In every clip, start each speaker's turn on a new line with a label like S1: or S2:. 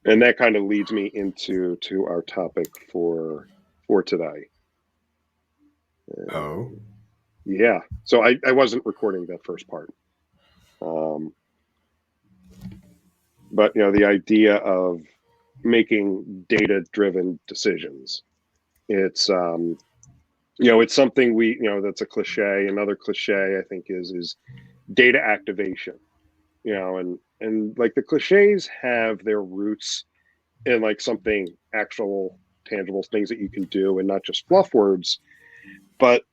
S1: And that kind of leads me into our topic for today.
S2: Oh,
S1: Yeah. So I wasn't recording that first part. Um, but the idea of making data-driven decisions. It's it's something that's a cliche. Another cliche I think is data activation. And like the cliches have their roots in like something actual, tangible things that you can do, and not just fluff words. But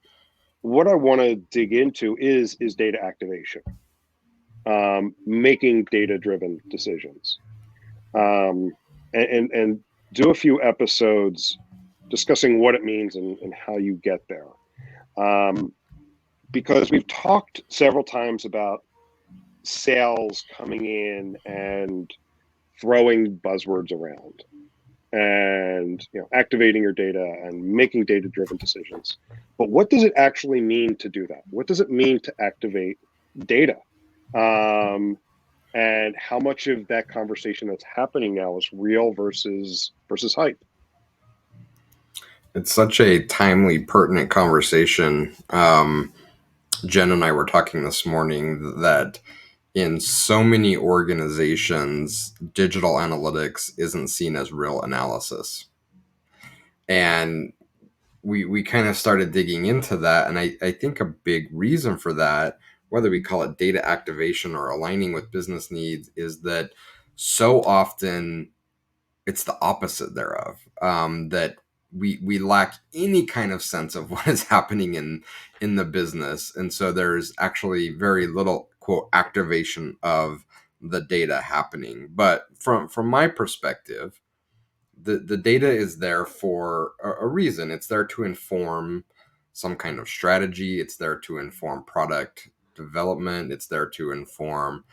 S1: what I want to dig into is data activation, making data driven decisions, um, and do a few episodes discussing what it means and how you get there. Um, because we've talked several times about sales coming in and throwing buzzwords around, and activating your data and making data driven decisions. But what does it actually mean to do that? What does it mean to activate data? um, and how much of that conversation that's happening now is real versus hype?
S2: it's such a timely, pertinent conversation. Jen and I were talking this morning that in so many organizations, digital analytics isn't seen as real analysis. And we kind of started digging into that. And I think a big reason for that, whether we call it data activation or aligning with business needs, is that so often it's the opposite thereof. That we lack any kind of sense of what is happening in the business, and so there's actually very little quote activation of the data happening. But from my perspective, the data is there for a reason. It's there to inform some kind of strategy. It's there to inform product development. It's there to inform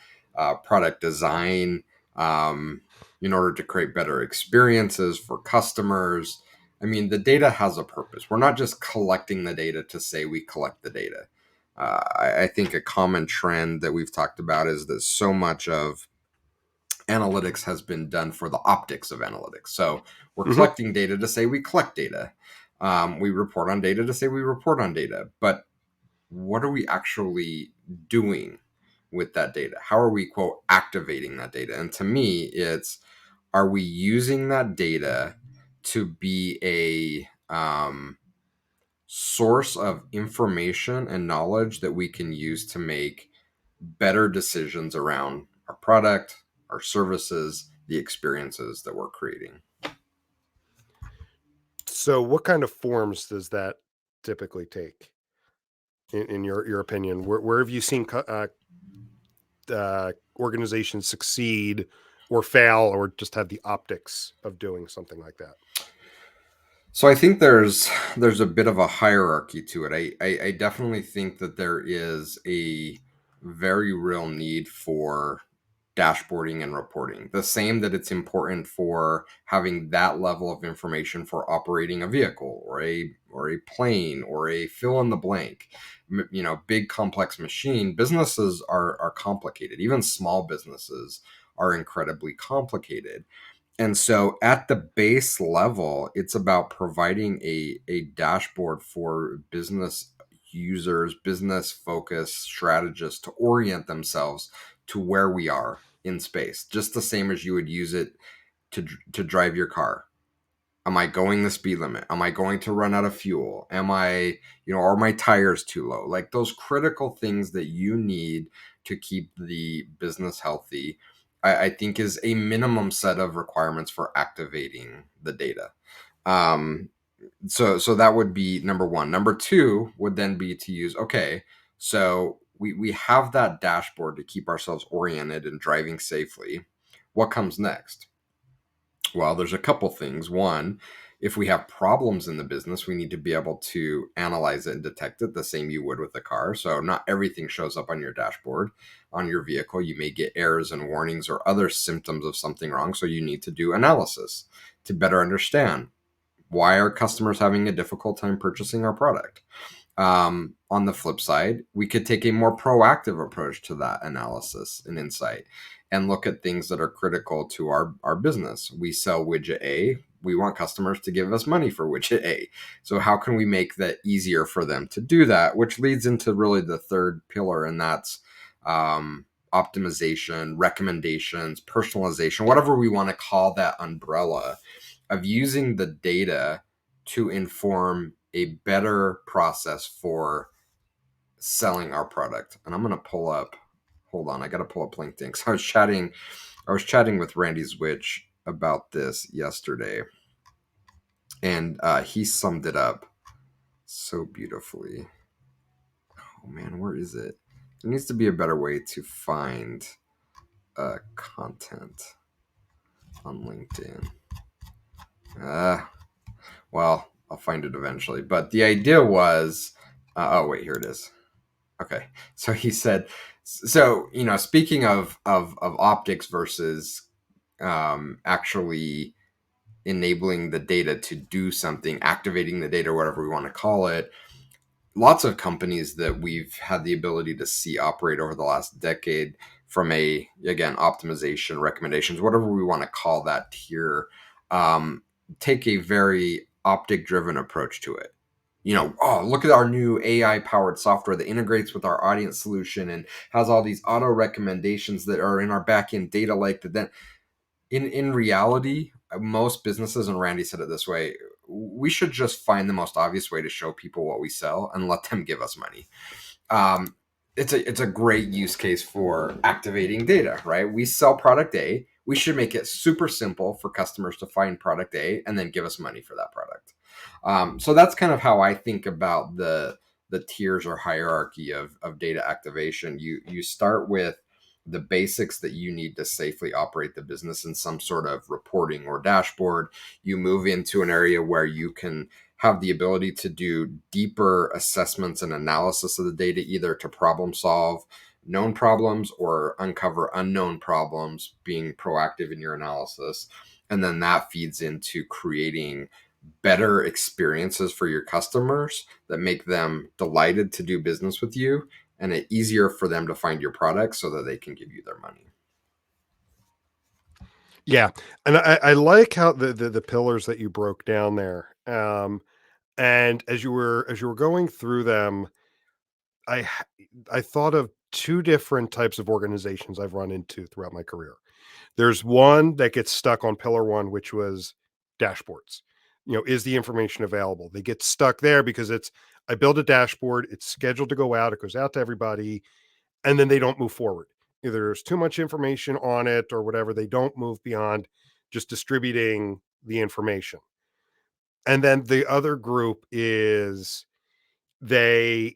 S2: product design, um, in order to create better experiences for customers. I mean, the data has a purpose. We're not just collecting the data to say we collect the data. I think a common trend that we've talked about is that so much of analytics has been done for the optics of analytics. So we're
S1: Mm-hmm.
S2: collecting data to say we collect data. We report on data to say we report on data. But what are we actually doing with that data? How are we, quote, activating that data? And to me, it's, are we using that data to be a source of information and knowledge that we can use to make better decisions around our product, our services, the experiences that we're creating?
S3: So, what kind of forms does that typically take, in your opinion? Where have you seen organizations succeed or fail, or just have the optics of doing something like that?
S2: So I think there's a bit of a hierarchy to it. I definitely think that there is a very real need for dashboarding and reporting. The same that it's important for having that level of information for operating a vehicle or a plane or a fill in the blank. Big complex machine. Businesses are complicated. Even small businesses are incredibly complicated. And so at the base level, it's about providing a dashboard for business users, business focused strategists to orient themselves to where we are in space, just the same as you would use it to drive your car. Am I going the speed limit? Am I going to run out of fuel? Are my tires too low? Like those critical things that you need to keep the business healthy, I think is a minimum set of requirements for activating the data. Um, so that would be number one. Number two would then be to use, okay, so we have that dashboard to keep ourselves oriented and driving safely. What comes next? Well, there's a couple things. One, if we have problems in the business, we need to be able to analyze it and detect it the same you would with a car. So not everything shows up on your dashboard. On your vehicle, you may get errors and warnings or other symptoms of something wrong. So you need to do analysis to better understand, why are customers having a difficult time purchasing our product? On the flip side, we could take a more proactive approach to that analysis and insight and look at things that are critical to our business. We sell widget A. We want customers to give us money for widget A. So how can we make that easier for them to do that? Which leads into really the third pillar, and that's optimization, recommendations, personalization, whatever we want to call that umbrella of using the data to inform a better process for selling our product. And I'm going to pull up, hold on, I got to pull up LinkedIn. So I was chatting with Randy Zwitch about this yesterday, and he summed it up so beautifully. Oh man, where is it? There needs to be a better way to find content on LinkedIn. Well, I'll find it eventually. But the idea was, oh wait, here it is. Okay, so he said, so speaking of optics versus actually enabling the data to do something, activating the data, whatever we want to call it. Lots of companies that we've had the ability to see operate over the last decade from again, optimization, recommendations, whatever we want to call that tier, take a very optic driven approach to it. Oh, look at our new AI powered software that integrates with our audience solution and has all these auto recommendations that are in our backend data lake that then in reality, most businesses, and Randy said it this way, we should just find the most obvious way to show people what we sell and let them give us money. It's a great use case for activating data, right? We sell product A. We should make it super simple for customers to find product A and then give us money for that product. So that's kind of how I think about the tiers or hierarchy of data activation. You start with the basics that you need to safely operate the business in some sort of reporting or dashboard. You move into an area where you can have the ability to do deeper assessments and analysis of the data, either to problem solve known problems or uncover unknown problems, being proactive in your analysis. And then that feeds into creating better experiences for your customers that make them delighted to do business with you, and it's easier for them to find your product so that they can give you their money.
S3: Yeah. And I like how the pillars that you broke down there. And as you were going through them, I thought of two different types of organizations I've run into throughout my career. There's one that gets stuck on pillar one, which was dashboards. Is the information available? They get stuck there because I build a dashboard, it's scheduled to go out, it goes out to everybody, and then they don't move forward. Either there's too much information on it or whatever. They don't move beyond just distributing the information. And then the other group is they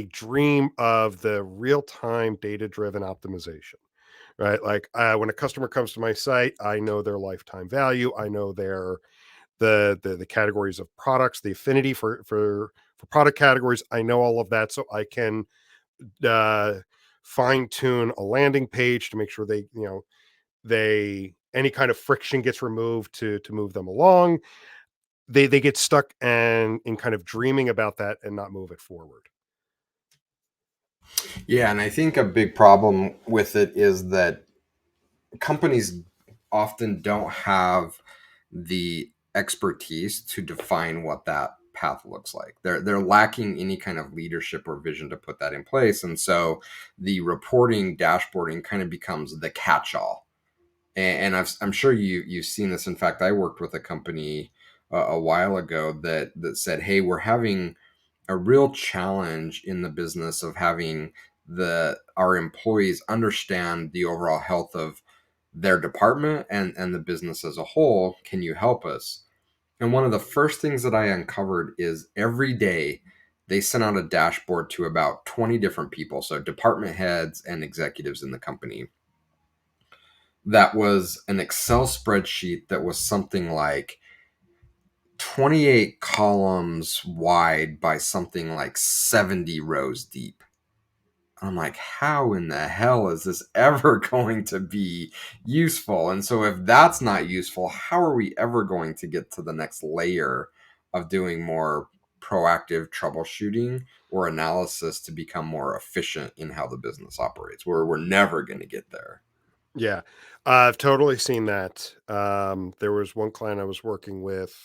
S3: dream of the real-time data-driven optimization, right? Like when a customer comes to my site, I know their lifetime value. I know the categories of products, the affinity for product categories. I know all of that, so I can fine tune a landing page to make sure they any kind of friction gets removed to move them along. They get stuck and in kind of dreaming about that and not move it forward.
S2: Yeah, and I think a big problem with it is that companies often don't have the expertise to define what that path looks like. They're lacking any kind of leadership or vision to put that in place, and so the reporting dashboarding kind of becomes the catch-all. And I'm sure you've seen this. In fact, I worked with a company a while ago that said, "Hey, we're having a real challenge in the business of having our employees understand the overall health of their department and the business as a whole. Can you help us?" And one of the first things that I uncovered is every day they sent out a dashboard to about 20 different people, so department heads and executives in the company. That was an Excel spreadsheet that was something like 28 columns wide by something like 70 rows deep. I'm like, how in the hell is this ever going to be useful? And so if that's not useful, how are we ever going to get to the next layer of doing more proactive troubleshooting or analysis to become more efficient in how the business operates, where we're never going to get there.
S3: Yeah, I've totally seen that. There was one client I was working with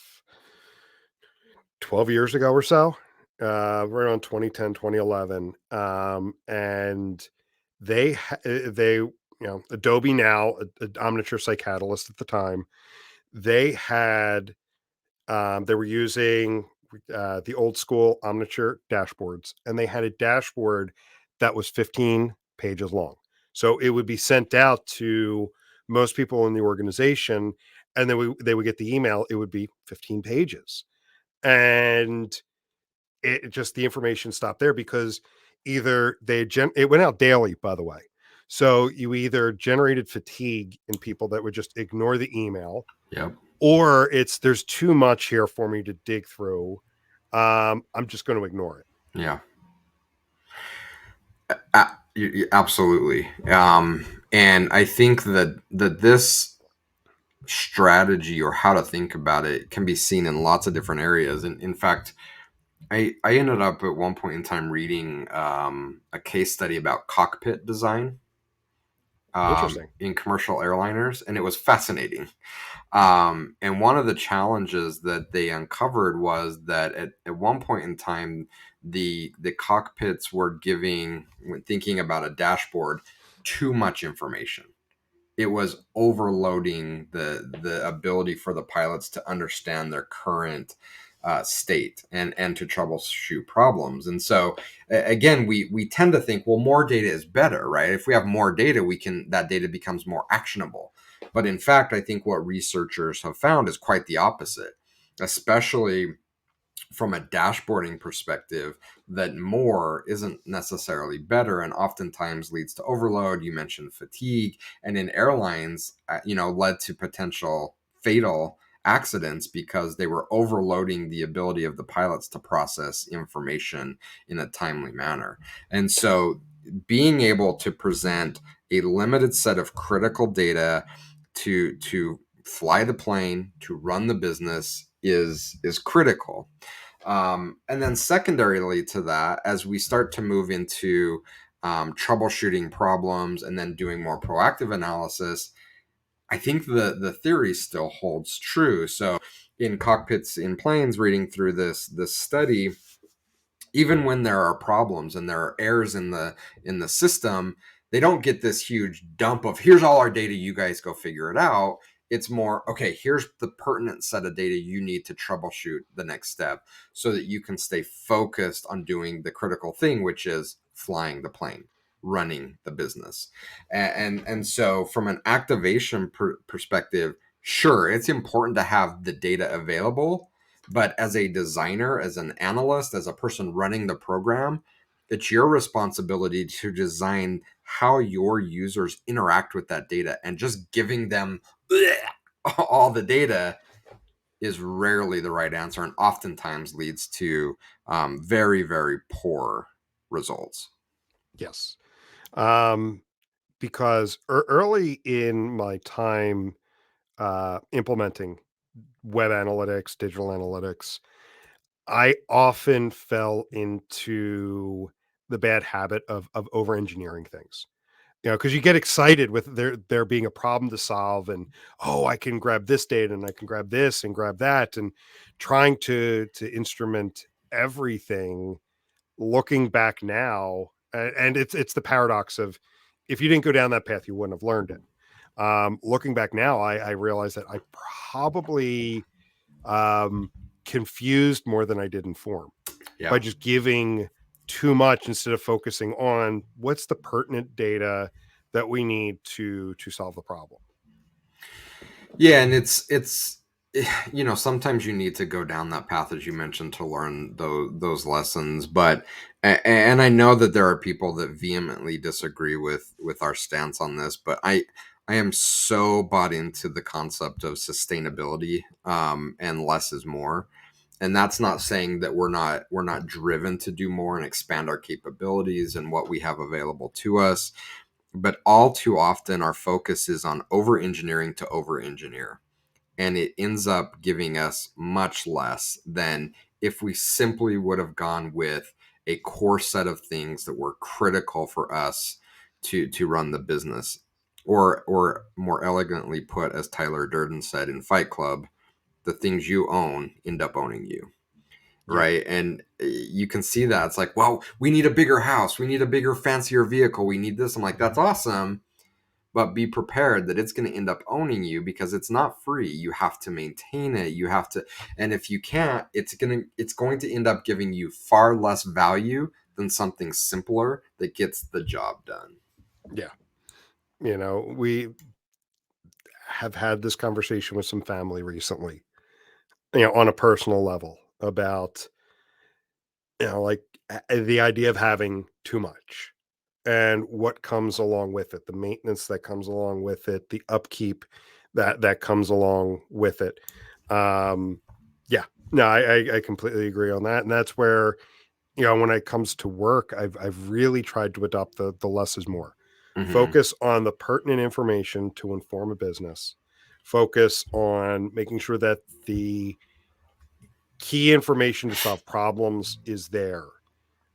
S3: 12 years ago or so, right around 2010, 2011. And they, Adobe now, Omniture Site Catalyst at the time, they had, they were using the old school Omniture dashboards, and they had a dashboard that was 15 pages long. So it would be sent out to most people in the organization, and then they would get the email. It would be 15 pages, and it just, the information stopped there because either it went out daily, by the way. So you either generated fatigue in people that would just ignore the email,
S2: Yep.
S3: or there's too much here for me to dig through. I'm just going to ignore it.
S2: Yeah. Absolutely. And I think that this strategy, or how to think about it, can be seen in lots of different areas. And in fact, I ended up at one point in time reading a case study about cockpit design
S3: Interesting.
S2: in commercial airliners, and it was fascinating. And one of the challenges that they uncovered was that at one point in time, the cockpits were giving, when thinking about a dashboard, too much information. It was overloading the ability for the pilots to understand their current state and to troubleshoot problems. And so again, we tend to think, well, more data is better, right? If we have more data, that data becomes more actionable. But in fact, I think what researchers have found is quite the opposite, especially from a dashboarding perspective, that more isn't necessarily better, and oftentimes leads to overload. You mentioned fatigue, and in airlines, led to potential fatal accidents because they were overloading the ability of the pilots to process information in a timely manner. And so being able to present a limited set of critical data to fly the plane, to run the business, is critical. And then secondarily to that, as we start to move into troubleshooting problems and then doing more proactive analysis, I think the theory still holds true. So in cockpits in planes, reading through this study, even when there are problems and there are errors in the system, they don't get this huge dump of, here's all our data, you guys go figure it out. It's more, okay, here's the pertinent set of data you need to troubleshoot the next step, so that you can stay focused on doing the critical thing, which is flying the plane, running the business. And so from an activation perspective, sure, it's important to have the data available. But as a designer, as an analyst, as a person running the program, it's your responsibility to design how your users interact with that data. And just giving them all the data is rarely the right answer, and oftentimes leads to very, very poor results.
S3: Yes. Because early in my time implementing web analytics, digital analytics, I often fell into the bad habit of over engineering things. Because you get excited with there being a problem to solve, and oh, I can grab this data and I can grab this and grab that, and trying to instrument everything. Looking back now, and it's the paradox of, if you didn't go down that path, you wouldn't have learned it. Looking back now, I realize that I probably confused more than I did inform by just giving too much instead of focusing on what's the pertinent data that we need to solve the problem.
S2: Yeah, and it's sometimes you need to go down that path, as you mentioned, to learn those lessons. But and I know that there are people that vehemently disagree with our stance on this, but I am so bought into the concept of sustainability, and less is more. And that's not saying that we're not driven to do more and expand our capabilities and what we have available to us. But all too often, our focus is on over engineering to over engineer. And it ends up giving us much less than if we simply would have gone with a core set of things that were critical for us to run the business, or more elegantly put, as Tyler Durden said in Fight Club, the things you own end up owning you.
S3: Yeah.
S2: Right. And you can see that. It's like, well, we need a bigger house. We need a bigger, fancier vehicle. We need this. I'm like, that's awesome. But be prepared that it's going to end up owning you, because it's not free. You have to maintain it. You have to. And if you can't, it's going to end up giving you far less value than something simpler that gets the job done.
S3: Yeah. We have had this conversation with some family recently, on a personal level about, like the idea of having too much and what comes along with it, the maintenance that comes along with it, the upkeep that comes along with it. Yeah, no, I completely agree on that. And that's where, when it comes to work, I've really tried to adopt the less is more.
S2: Mm-hmm.
S3: Focus on the pertinent information to inform a business. Focus on making sure that the key information to solve problems is there.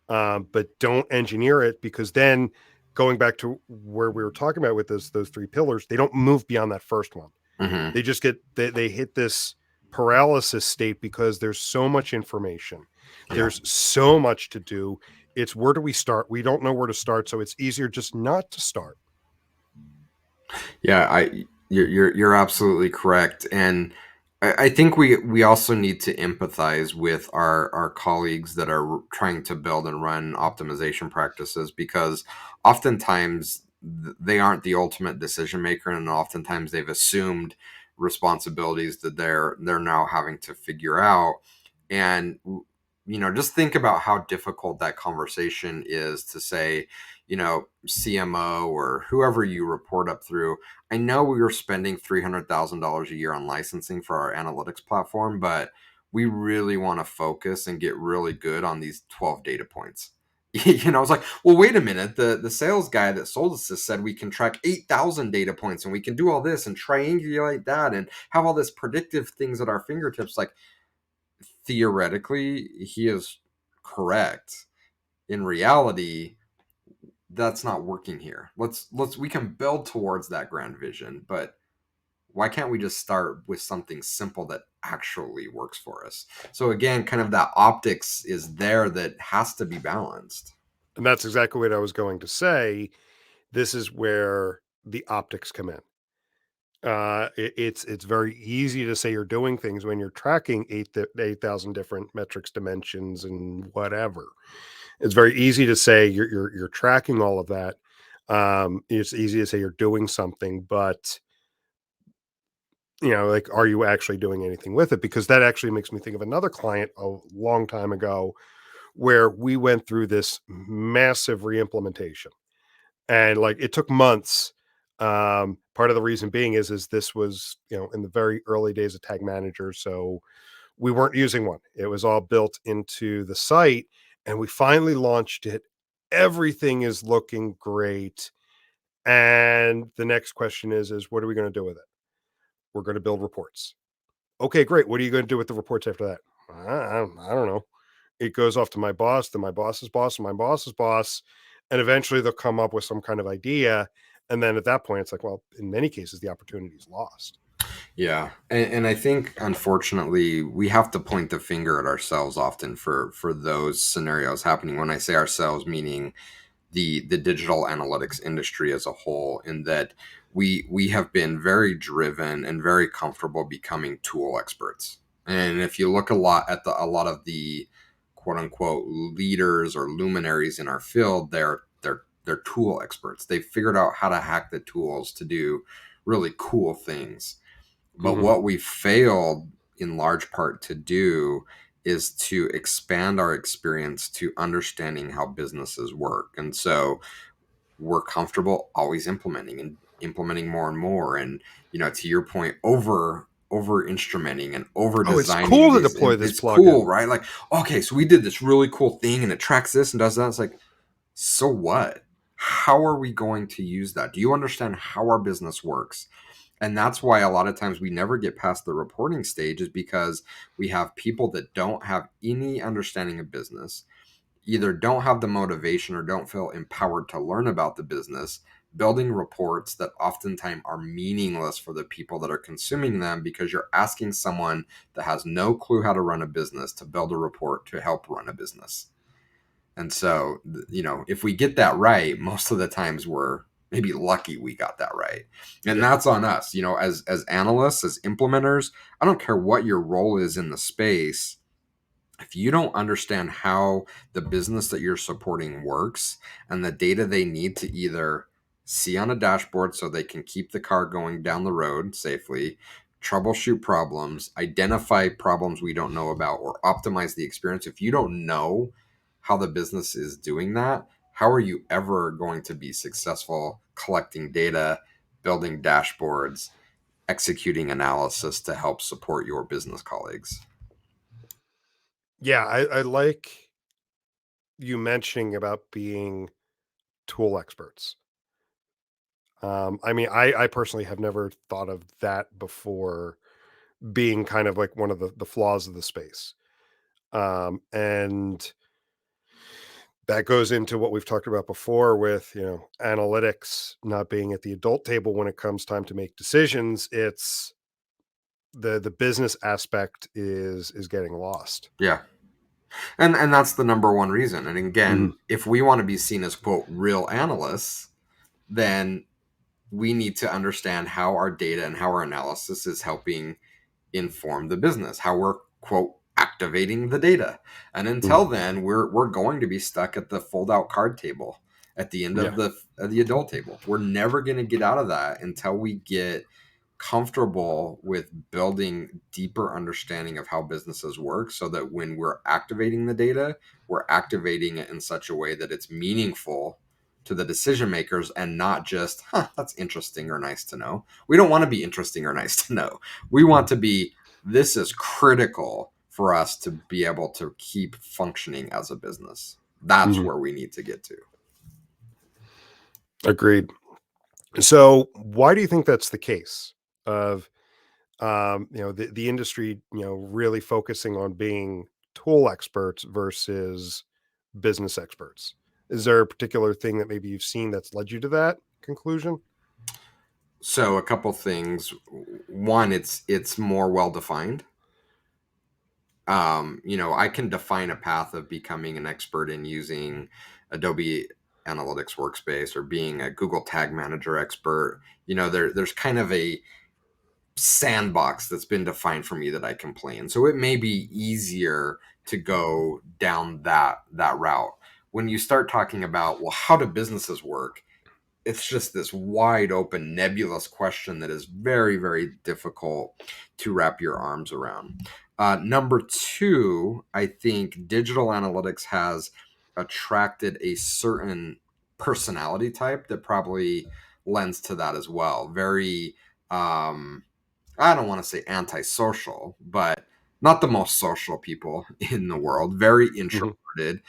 S3: But don't engineer it, because then, going back to where we were talking about with those 3 pillars, they don't move beyond that first one.
S2: Mm-hmm.
S3: They just they hit this paralysis state because there's so much information.
S2: Yeah.
S3: There's so much to do. It's, where do we start? We don't know where to start, so it's easier just not to start.
S2: Yeah, you're absolutely correct. And I think we also need to empathize with our colleagues that are trying to build and run optimization practices, because oftentimes they aren't the ultimate decision maker, and oftentimes they've assumed responsibilities that they're now having to figure out. And just think about how difficult that conversation is to say, CMO or whoever you report up through, I know we were spending $300,000 a year on licensing for our analytics platform, but we really want to focus and get really good on these 12 data points. I was like, well, wait a minute. The sales guy that sold us this said we can track 8,000 data points, and we can do all this and triangulate that and have all this predictive things at our fingertips. Like, theoretically, he is correct. In reality, that's not working here. We can build towards that grand vision, but why can't we just start with something simple that actually works for us? So again, kind of that optics is there that has to be balanced.
S3: And that's exactly what I was going to say. This is where the optics come in. It's very easy to say you're doing things when you're tracking 8,000 different metrics, dimensions, and whatever. It's very easy to say you're tracking all of that. It's easy to say you're doing something, but like, are you actually doing anything with it? Because that actually makes me think of another client a long time ago, where we went through this massive re-implementation, and like, it took months. Part of the reason being is this was, in the very early days of Tag Manager, so we weren't using one. It was all built into the site, and we finally launched it. Everything is looking great, and the next question is what are we going to do with it? We're going to build reports. Okay, great. What are you going to do with the reports after that? I don't know. It goes off to my boss, to my boss's boss, and my boss's boss, and eventually they'll come up with some kind of idea. And then at that point, it's like, well, in many cases, the opportunity is lost.
S2: Yeah. And I think, unfortunately, we have to point the finger at ourselves often for those scenarios happening. When I say ourselves, meaning the digital analytics industry as a whole, in that we have been very driven and very comfortable becoming tool experts. And if you look a lot at a lot of the quote unquote leaders or luminaries in our field, they're tool experts. They've figured out how to hack the tools to do really cool things. But
S3: Mhm.
S2: what we failed in large part to do is to expand our experience to understanding how businesses work. And so we're comfortable always implementing and implementing more and more. And, to your point, over instrumenting and over
S3: Oh, it's
S2: designing
S3: cool to
S2: these,
S3: deploy this
S2: it's cool,
S3: plugin.
S2: right? Like, okay, so we did this really cool thing and it tracks this and does that. It's like, so what? How are we going to use that? Do you understand how our business works? And that's why a lot of times we never get past the reporting stage, is because we have people that don't have any understanding of business, either don't have the motivation or don't feel empowered to learn about the business, building reports that oftentimes are meaningless for the people that are consuming them, because you're asking someone that has no clue how to run a business to build a report to help run a business. And so, if we get that right, most of the times we're maybe lucky we got that right. And that's on us, as analysts, as implementers. I don't care what your role is in the space. If you don't understand how the business that you're supporting works and the data they need to either see on a dashboard so they can keep the car going down the road safely, troubleshoot problems, identify problems we don't know about, or optimize the experience, if you don't know how the business is doing that, how are you ever going to be successful collecting data, building dashboards, executing analysis to help support your business colleagues?
S3: Yeah, I like you mentioning about being tool experts. I mean, I personally have never thought of that before being kind of like one of the flaws of the space. And that goes into what we've talked about before with, analytics not being at the adult table when it comes time to make decisions. It's the business aspect is getting lost.
S2: Yeah. And that's the number one reason. And again,
S3: Mhm.
S2: if we want to be seen as, quote, real analysts, then we need to understand how our data and how our analysis is helping inform the business, how we're, quote, activating the data. And until
S3: Mhm.
S2: then, we're going to be stuck at the fold out card table at the end
S3: Yeah.
S2: of the adult table. We're never going to get out of that until we get comfortable with building deeper understanding of how businesses work, so that when we're activating the data, we're activating it in such a way that it's meaningful to the decision makers, and not just, that's interesting or nice to know. We don't want to be interesting or nice to know. We want to be, this is critical for us to be able to keep functioning as a business. That's
S3: Mhm.
S2: where we need to get to.
S3: Agreed. So, why do you think that's the case? Of the industry, really focusing on being tool experts versus business experts. Is there a particular thing that maybe you've seen that's led you to that conclusion?
S2: So a couple things. One, it's more well defined. I can define a path of becoming an expert in using Adobe Analytics Workspace, or being a Google Tag Manager expert. There's kind of a sandbox that's been defined for me that I can play in. So it may be easier to go down that route. When you start talking about, well, how do businesses work? It's just this wide open, nebulous question that is very, very difficult to wrap your arms around. Number two, I think digital analytics has attracted a certain personality type that probably lends to that as well. Very, I don't want to say antisocial, but not the most social people in the world. Very
S3: Mhm.
S2: introverted.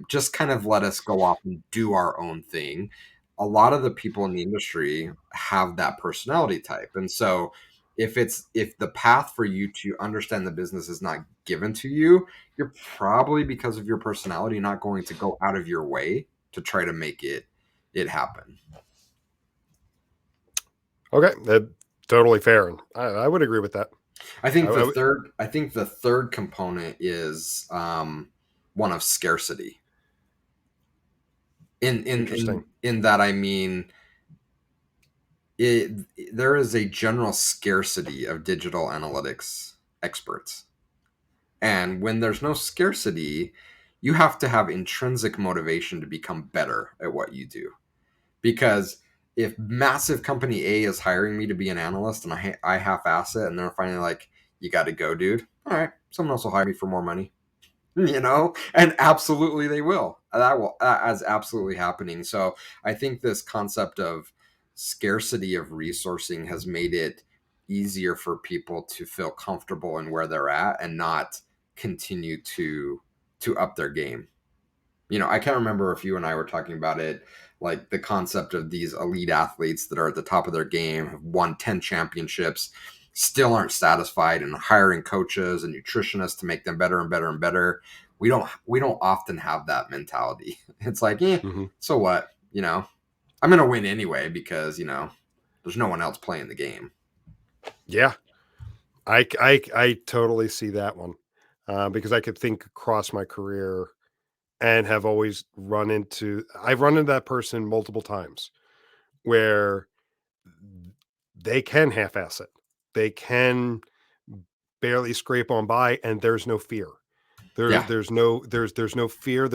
S2: Just kind of let us go off and do our own thing. A lot of the people in the industry have that personality type. And so if the path for you to understand the business is not given to you, you're probably, because of your personality, not going to go out of your way to try to make it happen.
S3: Okay, that totally fair, and I would agree with that. I would.
S2: I think the third component is one of scarcity.
S3: Interesting.
S2: In that, I mean, it there is a general scarcity of digital analytics experts. And when there's no scarcity, you have to have intrinsic motivation to become better at what you do. Because if massive company A is hiring me to be an analyst, and I half-ass it, and they're finally like, you got to go, dude. All right, someone else will hire me for more money. And absolutely they will. That is absolutely happening. So I think this concept of scarcity of resourcing has made it easier for people to feel comfortable in where they're at, and not continue to up their game. I can't remember if you and I were talking about it Like the concept of these elite athletes that are at the top of their game, have won 10 championships, still aren't satisfied, and hiring coaches and nutritionists to make them better and better and better. We don't often have that mentality. It's like,
S3: Mhm.
S2: so what? I'm gonna win anyway because there's no one else playing the game.
S3: Yeah, I totally see that one, because I could think across my career and have always I've run into that person multiple times where they can half-ass it. They can barely scrape on by, and there's no fear.
S2: Yeah,
S3: There's no fear.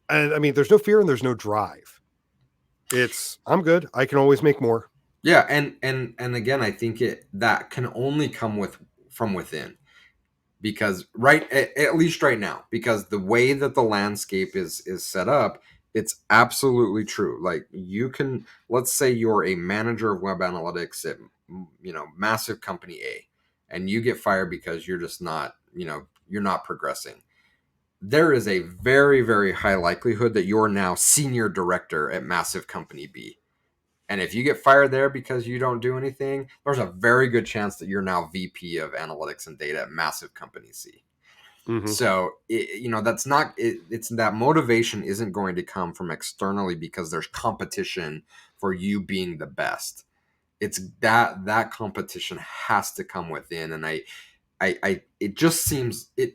S3: And I mean, there's no fear and there's no drive. It's I'm good. I can always make more.
S2: yeah, and again, I think that can only come from within. Because at least right now, because the way that the landscape is set up, it's absolutely true. Like, let's say you're a manager of web analytics at massive company A, and you get fired because you're just not you're not progressing. There is a very, very high likelihood that you're now senior director at massive company B. And if you get fired there because you don't do anything, there's a very good chance that you're now VP of analytics and data at massive company C.
S3: Mhm.
S2: So that's not it's that motivation isn't going to come from externally because there's competition for you being the best. It's that competition has to come within. And it just seems it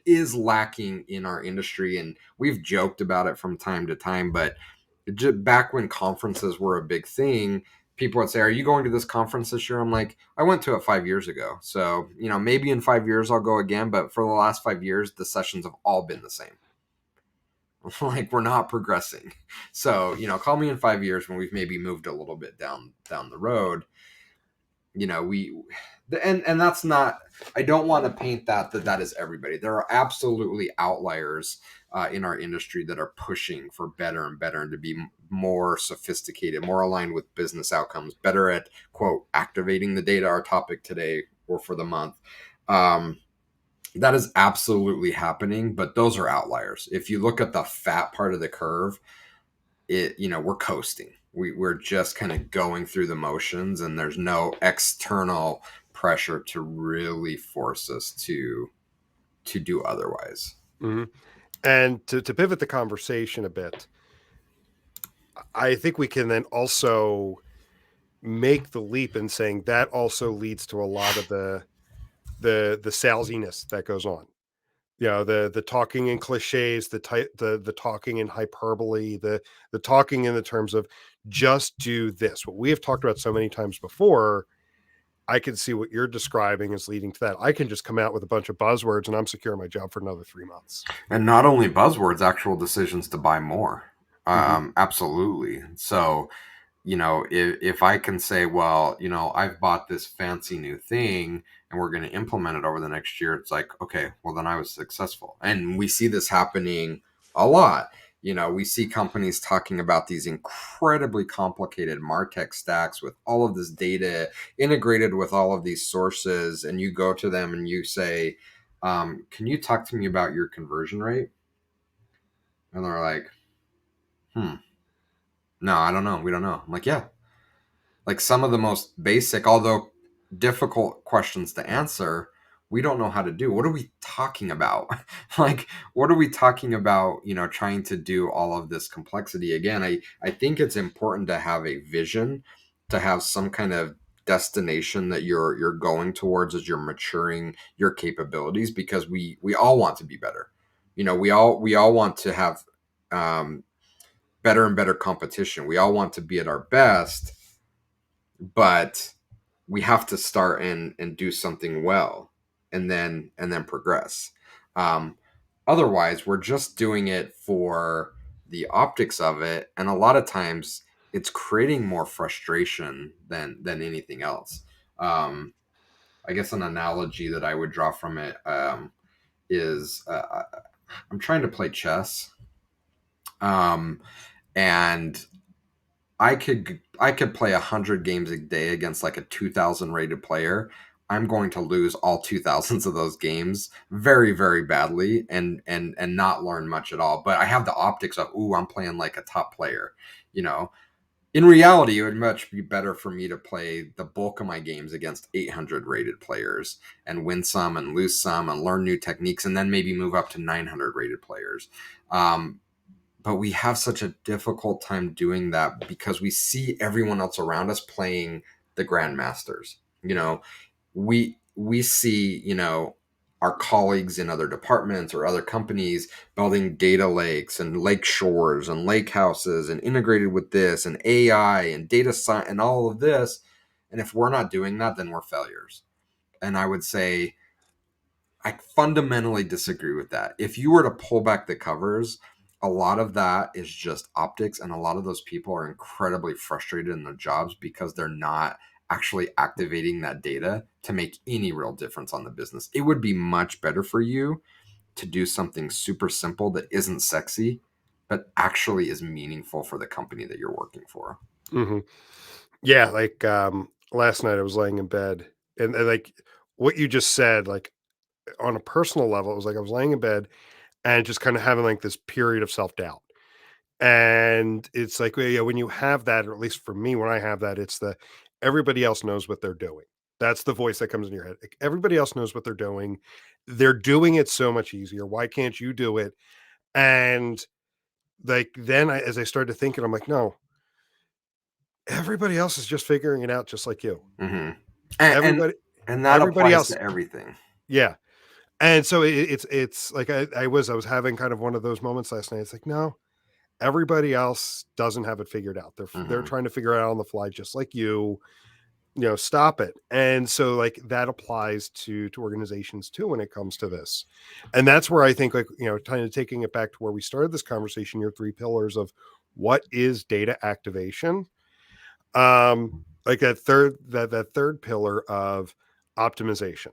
S2: is lacking in our industry, and we've joked about it from time to time. But back when conferences were a big thing, people would say, "Are you going to this conference this year?" I'm like, "I went to it 5 years ago, so maybe in 5 years I'll go again." But for the last 5 years, the sessions have all been the same. Like, we're not progressing. So call me in 5 years when we've maybe moved a little bit down the road. And that's not, I don't want to paint that is everybody. There are absolutely outliers in our industry that are pushing for better and better, and to be more sophisticated, more aligned with business outcomes, better at, quote, activating the data, our topic today or for the month. That is absolutely happening, but those are outliers. If you look at the fat part of the curve, we're coasting. We're just kind of going through the motions, and there's no external pressure to really force us to do otherwise.
S3: Mhm. And to pivot the conversation a bit, I think we can then also make the leap in saying that also leads to a lot of the salesiness that goes on. The talking in cliches, the talking in hyperbole, the talking in the terms of just do this. What we have talked about so many times before, I can see what you're describing as leading to that. I can just come out with a bunch of buzzwords and I'm secure in my job for another 3 months.
S2: And not only buzzwords, actual decisions to buy more.
S3: Mhm.
S2: Absolutely. So if I can say, well, I've bought this fancy new thing and we're going to implement it over the next year, it's like, okay, well, then I was successful. And we see this happening a lot. We see companies talking about these incredibly complicated MarTech stacks with all of this data integrated with all of these sources. And you go to them and you say, can you talk to me about your conversion rate? And they're like, no, I don't know. We don't know. I'm like, yeah. Like, some of the most basic, although difficult questions to answer, we don't know how to do. What are we talking about? Like, what are we talking about, trying to do all of this complexity? Again, I think it's important to have a vision, to have some kind of destination that you're going towards as you're maturing your capabilities, because we all want to be better. We all want to have better and better competition. We all want to be at our best, but we have to start and do something well, and then progress. um Otherwise, we're just doing it for the optics of it, and a lot of times it's creating more frustration than anything else. I guess an analogy that I would draw from it is, I'm trying to play chess, um and I could play 100 games a day against like a 2,000 rated player, I'm going to lose all 2000s of those games very, very badly and not learn much at all. But I have the optics of, ooh, I'm playing like a top player. You know, in reality, it would much be better for me to play the bulk of my games against 800 rated players and win some and lose some and learn new techniques and then maybe move up to 900 rated players. But we have such a difficult time doing that because we see everyone else around us playing the grandmasters. You know, we see, you know, our colleagues in other departments or other companies building data lakes and lake shores and lake houses and integrated with this and AI and data science and all of this. And if we're not doing that, then we're failures. And I would say I fundamentally disagree with that. If you were to pull back the covers, a lot of that is just optics, and a lot of those people are incredibly frustrated in their jobs because they're not actually activating that data to make any real difference on the business. It would be much better for you to do something super simple that isn't sexy, but actually is meaningful for the company that you're working for.
S3: Hmm. Yeah, like last night I was laying in bed, and like what you just said, like on a personal level, it was like I was laying in bed and just kind of having like this period of self doubt. And it's like, well, yeah, when you have that, or at least for me, when I have that, it's the everybody else knows what they're doing. That's the voice that comes in your head. Like, everybody else knows what they're doing. They're doing it so much easier. Why can't you do it? And like then as I started thinking, I'm like, no, everybody else is just figuring it out just like you.
S2: Mm-hmm. And, and
S3: Everybody,
S2: and that
S3: everybody
S2: applies
S3: else,
S2: to everything.
S3: yeah. And so it's like I was having kind of one of those moments last night. It's like, no, everybody else doesn't have it figured out. They're
S2: Mm-hmm.
S3: trying to figure it out on the fly, just like you. You know, stop it. And so like that applies to organizations too when it comes to this. And that's where I think, like, you know, kind of taking it back to where we started this conversation, your three pillars of what is data activation. Like that third pillar of optimization,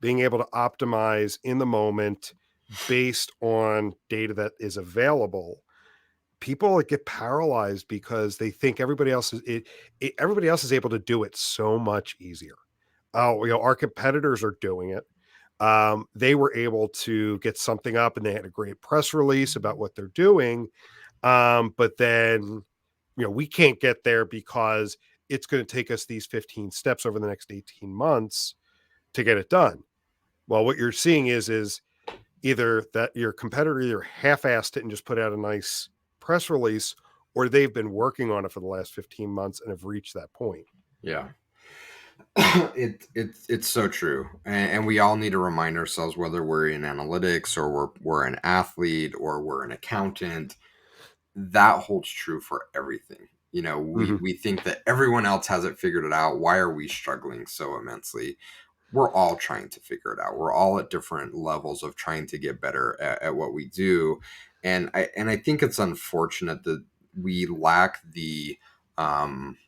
S3: being able to optimize in the moment based on data that is available. People like get paralyzed because they think everybody else is able to do it so much easier. Oh, you know, our competitors are doing it. They were able to get something up and they had a great press release about what they're doing. But then, you know, we can't get there because it's going to take us these 15 steps over the next 18 months to get it done. Well, what you're seeing is either that your competitor either half-assed it and just put out a nice press release, or they've been working on it for the last 15 months and have reached that point.
S2: Yeah. It's so true, and we all need to remind ourselves, whether we're in analytics or we're an athlete or we're an accountant, that holds true for everything. You know, we
S3: Mhm.
S2: we think that everyone else has it figured it out. Why are we struggling so immensely? We're all trying to figure it out. We're all at different levels of trying to get better at what we do, and I think it's unfortunate that we lack the um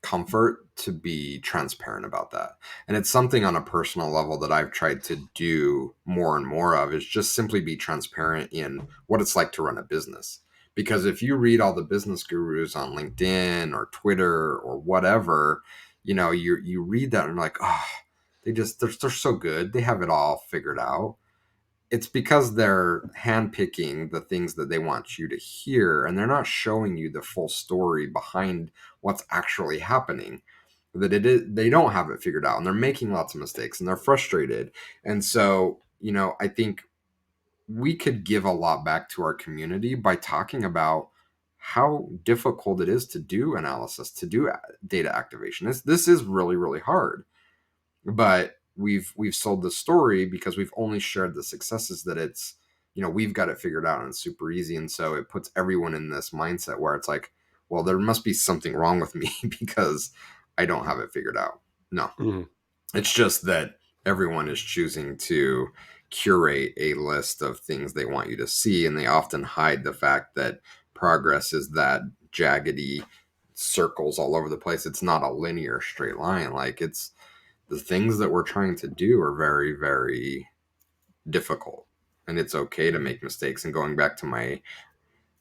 S2: comfort to be transparent about that. And it's something on a personal level that I've tried to do more and more of, is just simply be transparent in what it's like to run a business. Because if you read all the business gurus on LinkedIn or Twitter or whatever, you know, you read that and you're like, oh, they're so good. They have it all figured out. It's because they're handpicking the things that they want you to hear, and they're not showing you the full story behind what's actually happening. That it is, they don't have it figured out, and they're making lots of mistakes, and they're frustrated. And so, you know, I think we could give a lot back to our community by talking about how difficult it is to do analysis, to do data activation. This is really, really hard, but we've sold the story because we've only shared the successes, that it's, you know, we've got it figured out and it's super easy. And so it puts everyone in this mindset where it's like, well, there must be something wrong with me because I don't have it figured out. No,
S3: Mhm.
S2: it's just that everyone is choosing to curate a list of things they want you to see, and they often hide the fact that progress is that jaggedy circles all over the place. It's not a linear straight line. Like, it's the things that we're trying to do are very, very difficult. And it's okay to make mistakes. And going back to my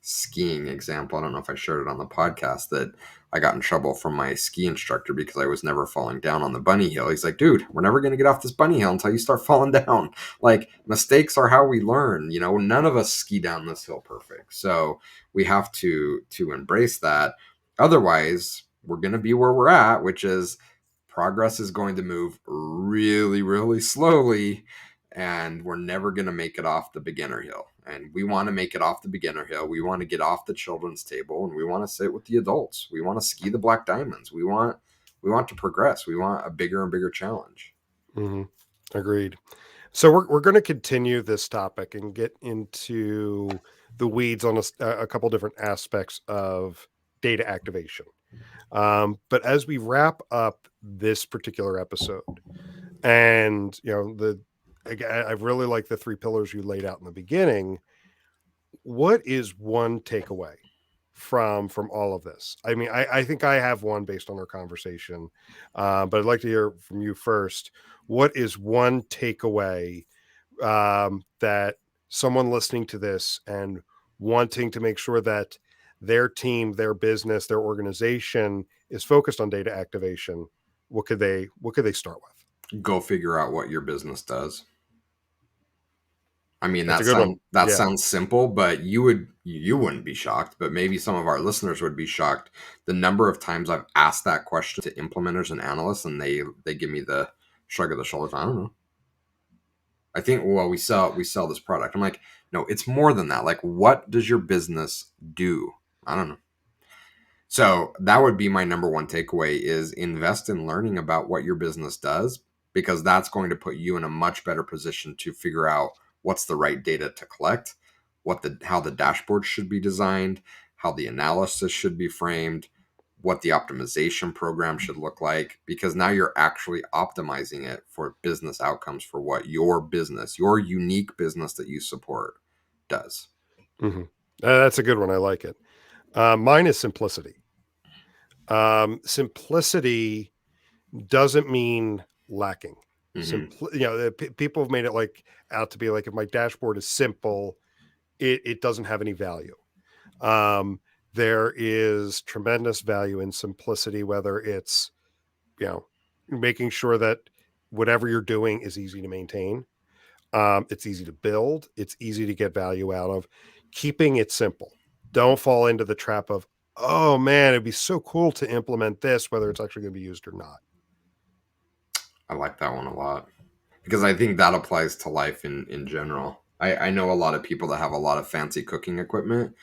S2: skiing example. I don't know if I shared it on the podcast that I got in trouble from my ski instructor because I was never falling down on the bunny hill. He's like, dude, we're never going to get off this bunny hill until you start falling down. Like, mistakes are how we learn. You know, none of us ski down this hill perfect. So we have to embrace that. Otherwise, we're going to be where we're at, which is progress is going to move really, really slowly, and we're never going to make it off the beginner hill. And we want to make it off the beginner hill. We want to get off the children's table, and we want to sit with the adults. We want to ski the black diamonds. We want to progress. We want a bigger and bigger challenge.
S3: Mm-hmm. Agreed. So we're going to continue this topic and get into the weeds on a couple different aspects of data activation. But as we wrap up this particular episode, and I really like the 3 pillars you laid out in the beginning. What is one takeaway from all of this? I mean, I think I have one based on our conversation, but I'd like to hear from you first. What is one takeaway that someone listening to this and wanting to make sure that their team, their business, their organization is focused on data activation? What could they start with?
S2: Go figure out what your business does. I mean,
S3: That's a good one.
S2: That sounds simple, but you wouldn't be shocked, but maybe some of our listeners would be shocked. The number of times I've asked that question to implementers and analysts, and they give me the shrug of the shoulders. I don't know. I think, well, we sell this product. I'm like, no, it's more than that. Like, what does your business do? I don't know. So that would be my number one takeaway is invest in learning about what your business does, because that's going to put you in a much better position to figure out what's the right data to collect, how the dashboard should be designed, how the analysis should be framed, what the optimization program should look like, because now you're actually optimizing it for business outcomes for what your business, your unique business that you support does.
S3: Mm-hmm. That's a good one. I like it. Mine is simplicity. Simplicity doesn't mean lacking. People have made it out to be like, if my dashboard is simple, it doesn't have any value. There is tremendous value in simplicity, whether it's, making sure that whatever you're doing is easy to maintain. It's easy to build. It's easy to get value out of. Keeping it simple. Don't fall into the trap of, oh man, it'd be so cool to implement this, whether it's actually going to be used or not.
S2: I like that one a lot, because I think that applies to life in general. I know a lot of people that have a lot of fancy cooking equipment.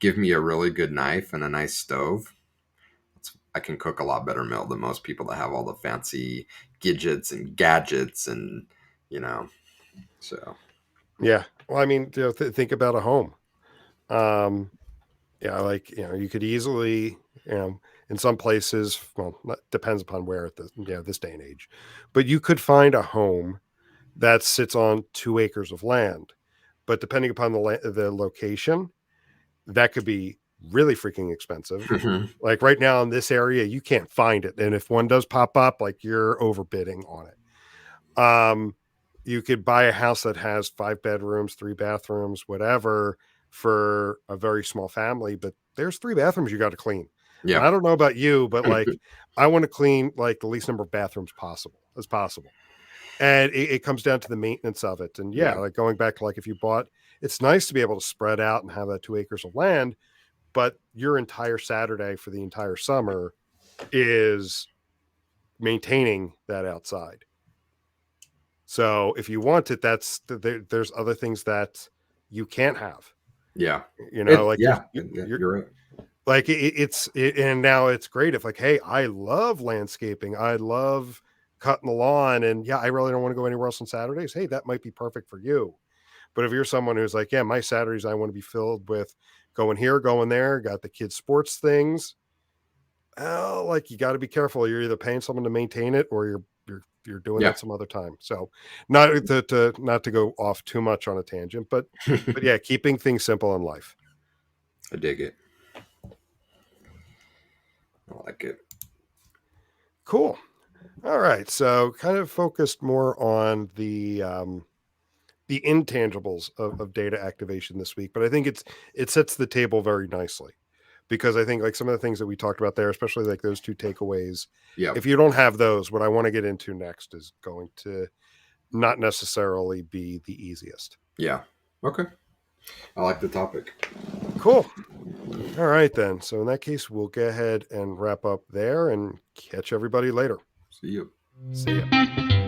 S2: Give me a really good knife and a nice stove. I can cook a lot better meal than most people that have all the fancy gadgets and gadgets and, so.
S3: Yeah. Well, I mean, think about a home. You could easily, in some places, well, depends upon where at this day and age, but you could find a home that sits on 2 acres of land, but depending upon the location, that could be really freaking expensive.
S2: Mm-hmm.
S3: Like right now in this area, you can't find it. And if one does pop up, like, you're overbidding on it. You could buy a house that has 5 bedrooms, 3 bathrooms, whatever, for a very small family, but there's 3 bathrooms you got to clean.
S2: Yeah.
S3: And I don't know about you, but I want to clean like the least number of bathrooms as possible. And it comes down to the maintenance of it. And like going back to if you bought, it's nice to be able to spread out and have that 2 acres of land, but your entire Saturday for the entire summer is maintaining that outside. So if you want it, there's other things that you can't have.
S2: Yeah.
S3: You're
S2: right.
S3: Like and now it's great if hey, I love landscaping. I love cutting the lawn, and I really don't want to go anywhere else on Saturdays. Hey, that might be perfect for you. But if you're someone who's like, my Saturdays, I want to be filled with going here, going there, got the kids' sports things. Well, you got to be careful. You're either paying someone to maintain it, or you're doing that some other time. So not to go off too much on a tangent, but keeping things simple in life.
S2: I dig it. I like it.
S3: Cool. All right. So kind of focused more on the the intangibles of data activation this week, but I think it sets the table very nicely, because I think like some of the things that we talked about there, especially like those two takeaways,
S2: Yeah.
S3: if you don't have those, what I want to get into next is going to not necessarily be the easiest.
S2: Yeah. Okay. I like the topic.
S3: Cool. All right, then. So in that case, we'll go ahead and wrap up there and catch everybody later.
S2: See you.
S3: See ya.